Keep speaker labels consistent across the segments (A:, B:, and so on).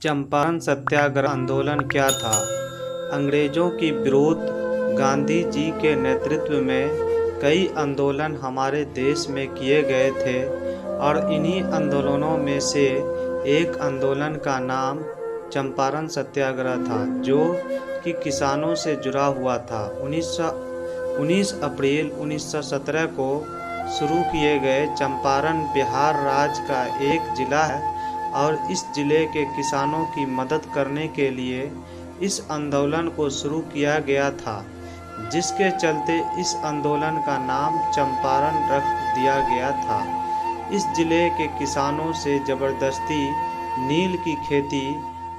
A: चंपारण सत्याग्रह आंदोलन क्या था? अंग्रेजों के विरोध गांधी जी के नेतृत्व में कई आंदोलन हमारे देश में किए गए थे और इन्हीं आंदोलनों में से एक आंदोलन का नाम चंपारण सत्याग्रह था, जो कि किसानों से जुड़ा हुआ था। 19 अप्रैल 1917 को शुरू किए गए चंपारण बिहार राज्य का एक जिला है और इस जिले के किसानों की मदद करने के लिए इस आंदोलन को शुरू किया गया था, जिसके चलते इस आंदोलन का नाम चंपारण रख दिया गया था। इस जिले के किसानों से ज़बरदस्ती नील की खेती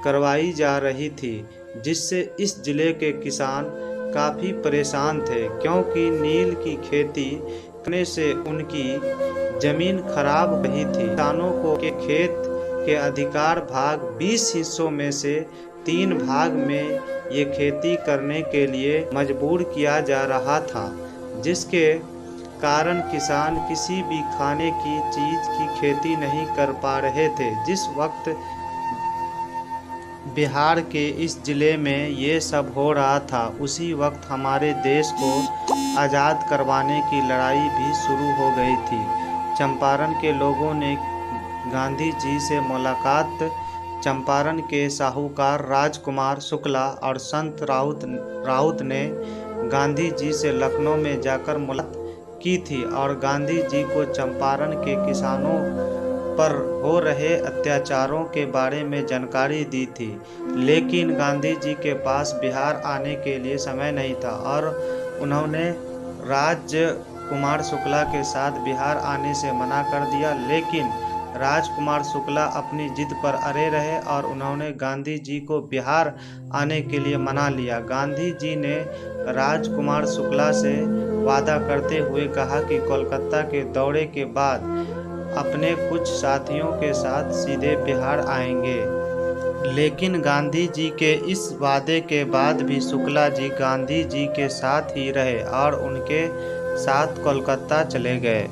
A: करवाई जा रही थी, जिससे इस जिले के किसान काफ़ी परेशान थे, क्योंकि नील की खेती करने से उनकी ज़मीन खराब हो रही थी। किसानों को के खेत के अधिकार भाग 20 हिस्सों में से 3 भाग में ये खेती करने के लिए मजबूर किया जा रहा था, जिसके कारण किसान किसी भी खाने की चीज़ की खेती नहीं कर पा रहे थे। जिस वक्त बिहार के इस ज़िले में ये सब हो रहा था, उसी वक्त हमारे देश को आज़ाद करवाने की लड़ाई भी शुरू हो गई थी। चंपारण के लोगों ने गांधी जी से मुलाकात चंपारण के साहूकार राजकुमार शुक्ला और संत राउत ने गांधी जी से लखनऊ में जाकर मुलाकात की थी और गांधी जी को चंपारण के किसानों पर हो रहे अत्याचारों के बारे में जानकारी दी थी। लेकिन गांधी जी के पास बिहार आने के लिए समय नहीं था और उन्होंने राजकुमार शुक्ला के साथ बिहार आने से मना कर दिया। लेकिन राजकुमार शुक्ला अपनी जिद पर अड़े रहे और उन्होंने गांधी जी को बिहार आने के लिए मना लिया। गांधी जी ने राजकुमार शुक्ला से वादा करते हुए कहा कि कोलकाता के दौरे के बाद अपने कुछ साथियों के साथ सीधे बिहार आएंगे। लेकिन गांधी जी के इस वादे के बाद भी शुक्ला जी गांधी जी के साथ ही रहे और उनके साथ कोलकाता चले गए।